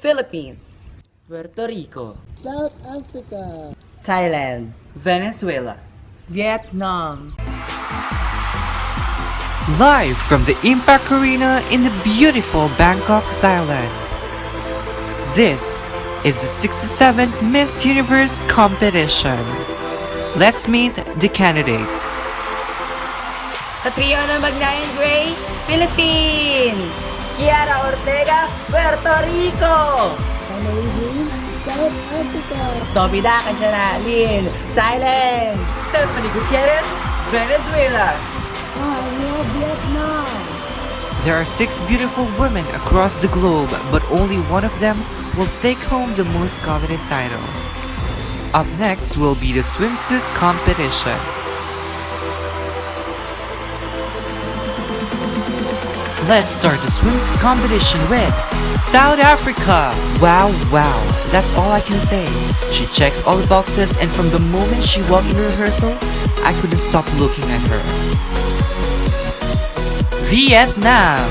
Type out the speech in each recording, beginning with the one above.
Philippines, Puerto Rico, South Africa, Thailand, Venezuela. Vietnam, Live from the Impact Arena in the beautiful Bangkok, Thailand. This is the 67th Miss Universe competition. Let's meet the candidates. Katrio ng Magnayan Gray, Philippines, Kiara Ortega, Puerto Rico, Tanhueco, South Africa, Tobida Kanchanalin, Thailand, Stephanie Gutierrez, Venezuela, Ariel, Vietnam. There are 6 beautiful women across the globe, but only one of them will take home the most coveted title. Up next will be the swimsuit competition. Let's start the swimsuit competition with South Africa. Wow, that's all I can say. She checks all the boxes, and from the moment she walked in rehearsal, I couldn't stop looking at her. Vietnam.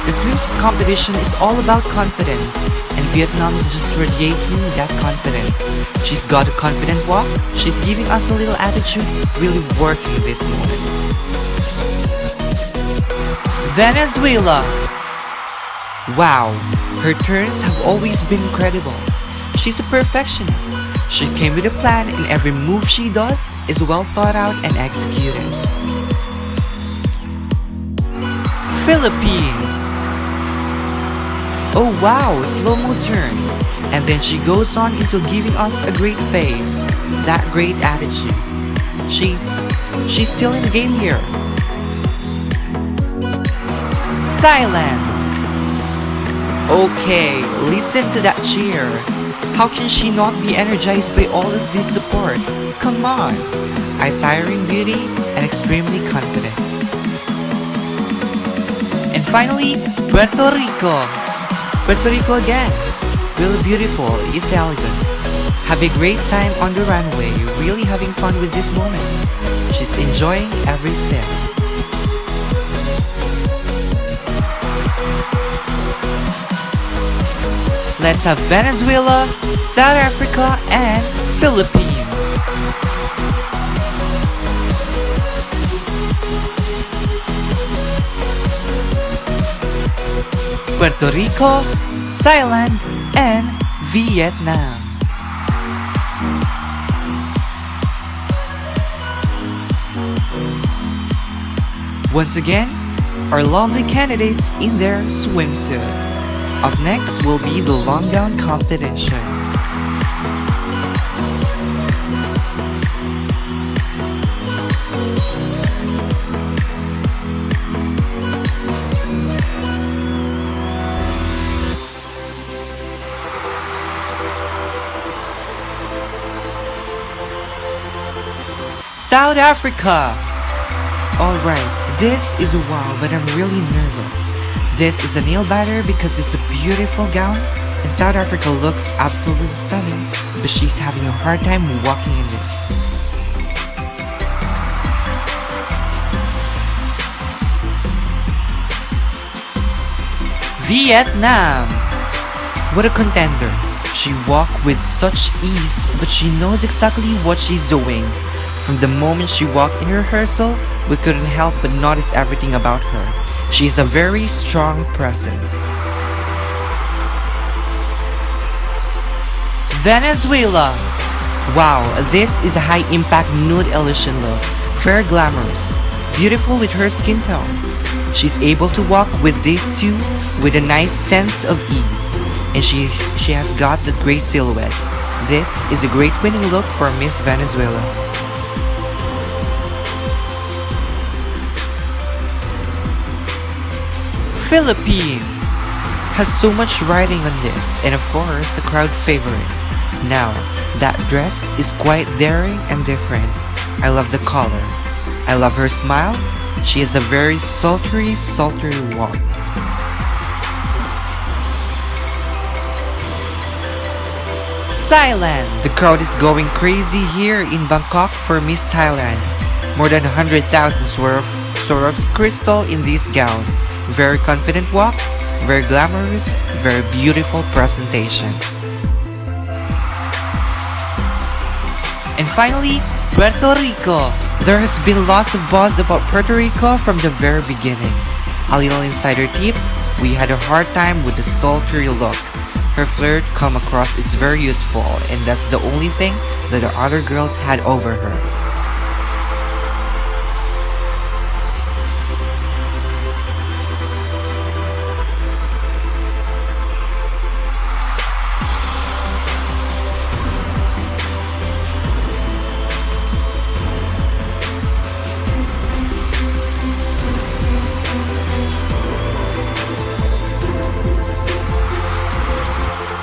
The swimsuit competition is all about confidence, and Vietnam is just radiating that confidence. She's got a confident walk, she's giving us a little attitude, really working this moment. Venezuela. Wow, her turns have always been incredible. She's a perfectionist. She came with a plan, and every move she does is well thought out and executed. Philippines. Oh wow, slow-mo turn. And then she goes on into giving us a great face, that great attitude. She's still in the game here. Thailand. Okay, listen to that cheer. How can she not be energized by all of this support? Come on. Eye-siring beauty and extremely confident. And finally, Puerto Rico. Puerto Rico again. Really beautiful, it's elegant. Have a great time on the runway, really having fun with this moment. She's enjoying every step. Let's have Venezuela, South Africa, and Philippines. Puerto Rico, Thailand, and Vietnam. Once again, our lovely candidates in their swimsuit. Up next will be the long gown competition. South Africa! Alright, this is a wow, but I'm really nervous. This is a nail biter because it's a beautiful gown, and South Africa looks absolutely stunning, but she's having a hard time walking in this. Vietnam! What a contender. She walked with such ease, but she knows exactly what she's doing. From the moment she walked in rehearsal, we couldn't help but notice everything about her. She is a very strong presence. Venezuela! Wow, this is a high-impact nude illusion look. Very glamorous. Beautiful with her skin tone. She's able to walk with these two with a nice sense of ease. And she has got that great silhouette. This is a great winning look for Miss Venezuela. Philippines has so much riding on this, and of course a crowd favorite. Now, that dress is quite daring and different. I love the color. I love her smile. She has a very sultry walk. Thailand! The crowd is going crazy here in Bangkok for Miss Thailand. More than 100,000 Swarovski crystal in this gown. Very confident walk, very glamorous, very beautiful presentation. And finally, Puerto Rico. There has been lots of buzz about Puerto Rico from the very beginning. A little insider tip, we had a hard time with the sultry look. Her flirt come across as very youthful, and that's the only thing that the other girls had over her.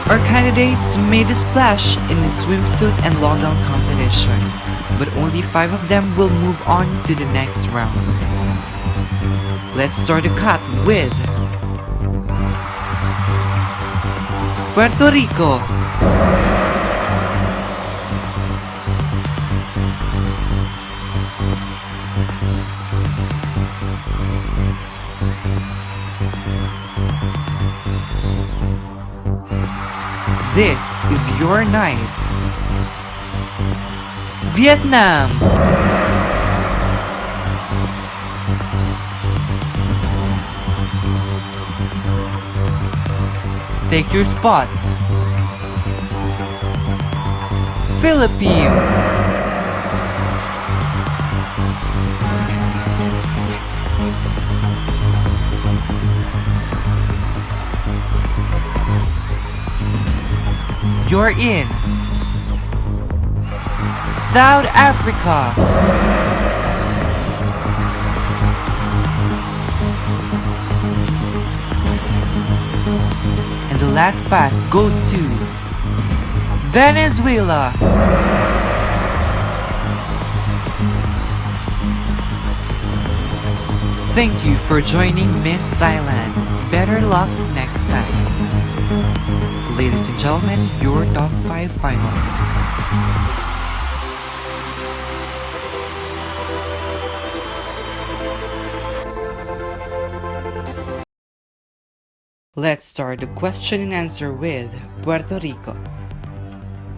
Our candidates made a splash in the swimsuit and logout competition, but only 5 of them will move on to the next round. Let's start the cut with Puerto Rico. This is your night. Vietnam. Take your spot. Philippines. You're in. South Africa. And the last spot goes to Venezuela. Thank you for joining Miss Thailand. Better luck next time. Ladies and gentlemen, your top 5 finalists. Let's start the question and answer with Puerto Rico.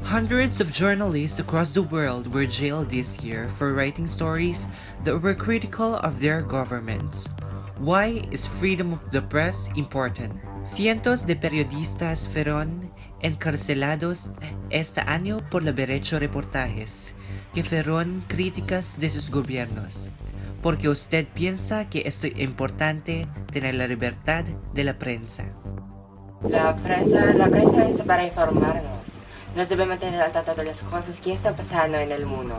Hundreds of journalists across the world were jailed this year for writing stories that were critical of their governments. Why is freedom of the press important? Cientos de periodistas fueron encarcelados este año por la derecho reportajes que fueron críticas de sus gobiernos. Porque usted piensa que esto es importante tener la libertad de la prensa. La prensa es para informarnos. Nos debe mantener al tanto de las cosas que están pasando en el mundo.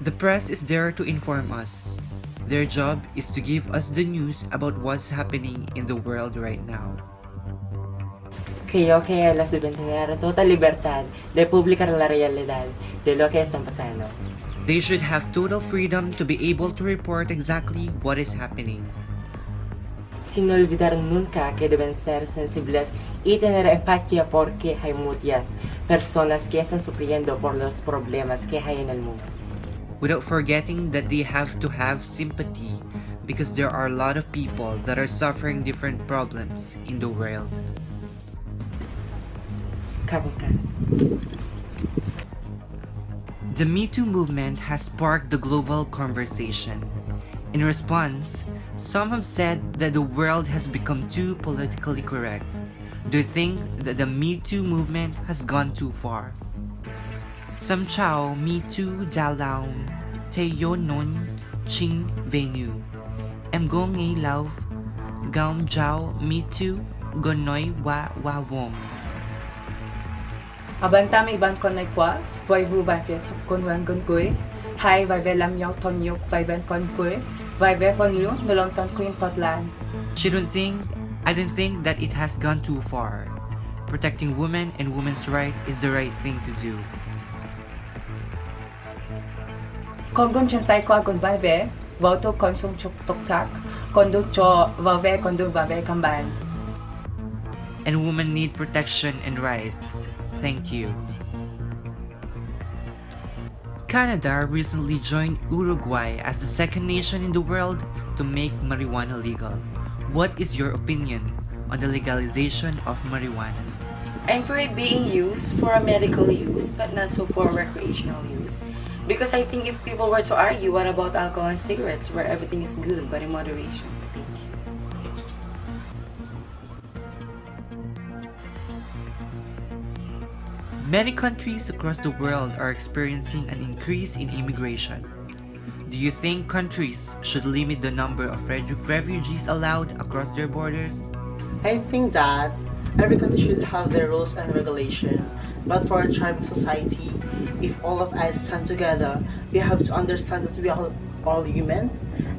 The press is there to inform us. Their job is to give us the news about what's happening in the world right now. Creo que las deben tener total libertad de publicar la realidad de lo que están pasando. They should have total freedom to be able to report exactly what is happening. Sin olvidar nunca que deben ser sensibles y tener empatía porque hay muchas personas que están sufriendo por los problemas que hay en el mundo. Without forgetting that they have to have sympathy because there are a lot of people that are suffering different problems in the world. The Me Too movement has sparked the global conversation. In response, some have said that the world has become too politically correct. Do you think that the Me Too movement has gone too far? Some chow Me Too da lao Tayo non ching venue. Em go ngay lao gaum jiao Me Too gonoy wa wom. Abang tam iban konay kwa, voi vu vai phía suk kon wan kon kui, hai vai ve lam yok ton yok vai ven kon kui, vai ve fon lu nolong ton kuin tot lan. I don't think that it has gone too far. Protecting women and women's rights is the right thing to do. Kon gun chantay kwa gun vai ve, vau to konsum chok tok tak, kon du cho vau ve kon du va ve kamban. And women need protection and rights. Thank you. Canada recently joined Uruguay as the second nation in the world to make marijuana legal. What is your opinion? on the legalization of marijuana. I'm for it being used for a medical use, but not so for recreational use. Because I think if people were to argue, what about alcohol and cigarettes, where everything is good, but in moderation? Thank you. Many countries across the world are experiencing an increase in immigration. Do you think countries should limit the number of refugees allowed across their borders? I think that every country should have their rules and regulation, but for a thriving society, if all of us stand together, we have to understand that we are all human,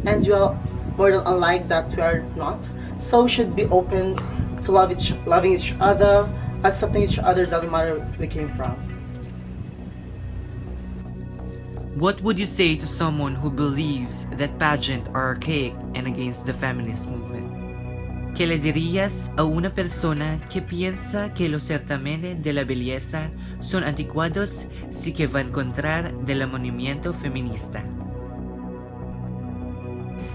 and we are more than alike that we are not. So we should be open to loving each other, accepting each other as no matter where we came from. What would you say to someone who believes that pageants are archaic and against the feminist movement? ¿Qué le dirías a una persona que piensa que los certámenes de la belleza son anticuados si que va en contra del movimiento feminista?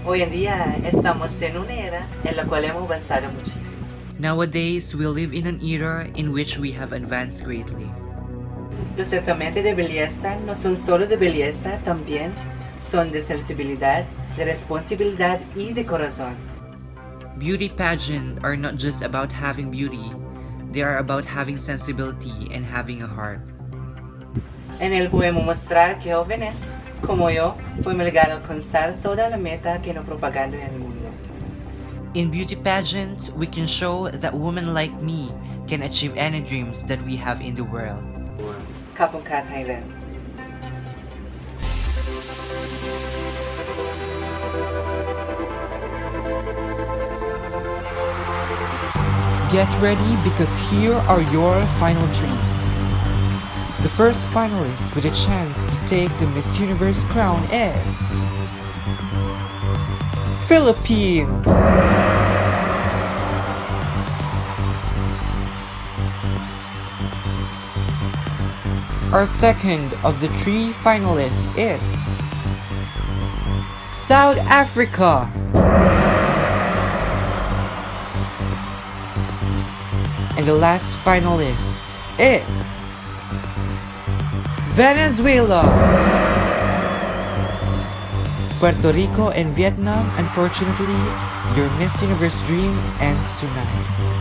Hoy en día estamos en una era en la cual hemos avanzado muchísimo. Nowadays, we live in an era in which we have advanced greatly. Los certámenes de belleza no son solo de belleza, también son de sensibilidad, de responsabilidad y de corazón. Beauty pageants are not just about having beauty, they are about having sensibility and having a heart. En él podemos mostrar que jóvenes como yo podemos llegar a alcanzar toda la meta que nos propagando en el mundo. In beauty pageants, we can show that women like me can achieve any dreams that we have in the world. Kapunka, Thailand. Get ready because here are your final three. The first finalist with a chance to take the Miss Universe crown is Philippines. Our second of the three finalists is South Africa. And the last finalist is Venezuela. Puerto Rico and Vietnam, unfortunately, your Miss Universe dream ends tonight.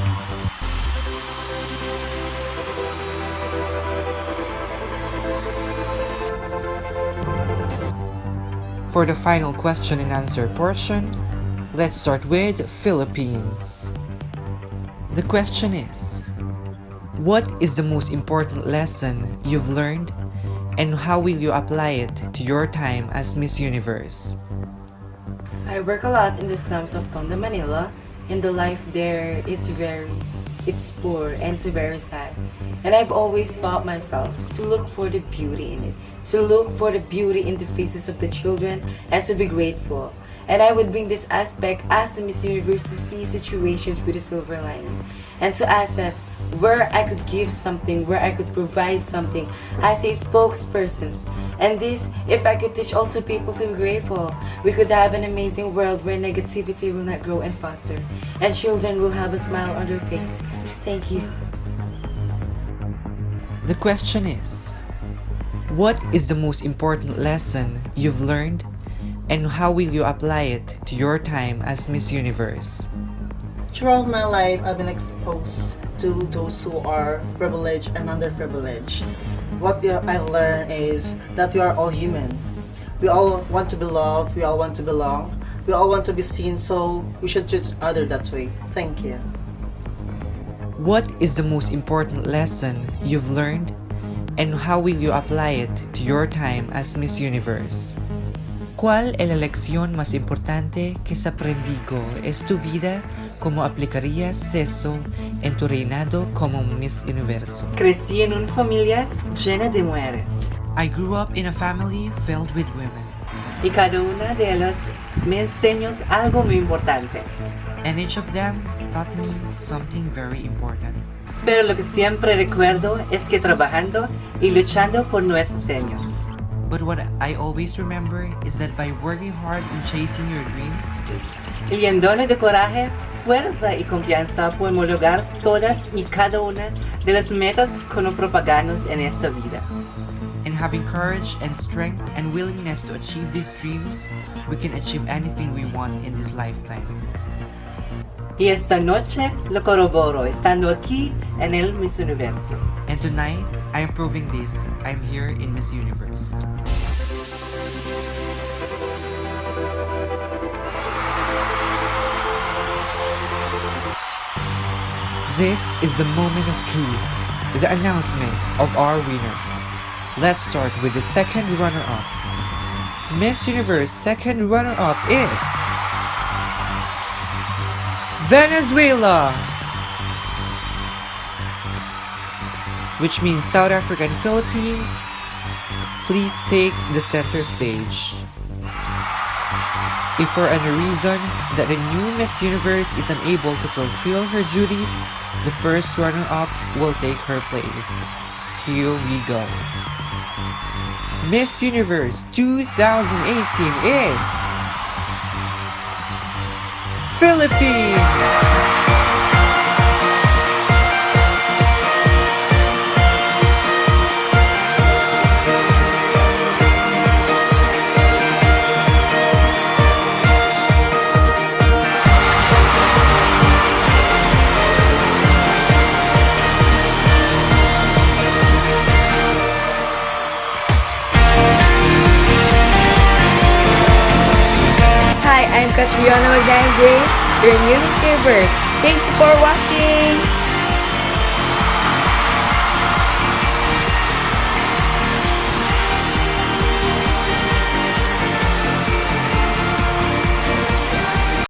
For the final question and answer portion, let's start with Philippines. The question is, what is the most important lesson you've learned and how will you apply it to your time as Miss Universe? I work a lot in the slums of Tondo, Manila, and the life there, it's poor and it's very sad. And I've always taught myself to look for the beauty in it, to look for the beauty in the faces of the children and to be grateful. And I would bring this aspect as the Miss Universe to see situations with a silver lining and to assess where I could give something, where I could provide something as a spokesperson. And this, if I could teach also people to be grateful, we could have an amazing world where negativity will not grow and foster, and children will have a smile on their face. Thank you. The question is, what is the most important lesson you've learned and how will you apply it to your time as Miss Universe? Throughout my life, I've been exposed to those who are privileged and underprivileged. What I've learned is that we are all human. We all want to be loved, we all want to belong, we all want to be seen, so we should treat each other that way. Thank you. What is the most important lesson you've learned and how will you apply it to your time as Miss Universe? ¿Cuál es la lección más importante que has aprendido en tu vida como aplicarías eso en tu reinado como Miss Universo? Crecí en una familia llena de mujeres I grew up in a family filled with women, y cada una de ellas me enseñó algo muy importante. and each of them taught me something very important. Pero lo que siempre recuerdo es que trabajando y luchando por nuestros sueños, But what I always remember is that by working hard and chasing your dreams, y llenándonos de coraje, fuerza y confianza podemos lograr todas y cada una de las metas que nos propagamos en esta vida. And having courage and strength and willingness to achieve these dreams, we can achieve anything we want in this lifetime. Y esta noche lo corroboro estando aquí en el Miss Universo. And tonight, I am proving this. I'm here in Miss Universe. This is the moment of truth, the announcement of our winners. Let's start with the second runner-up. Miss Universe second runner-up is Venezuela, which means South Africa and Philippines. Please take the center stage. If for any reason that the new Miss Universe is unable to fulfill her duties, the first runner-up will take her place. Here we go. Miss Universe 2018 is Philippines! Hi, I'm Catriona Magdalene, your new Miss Universe. Thank you for watching!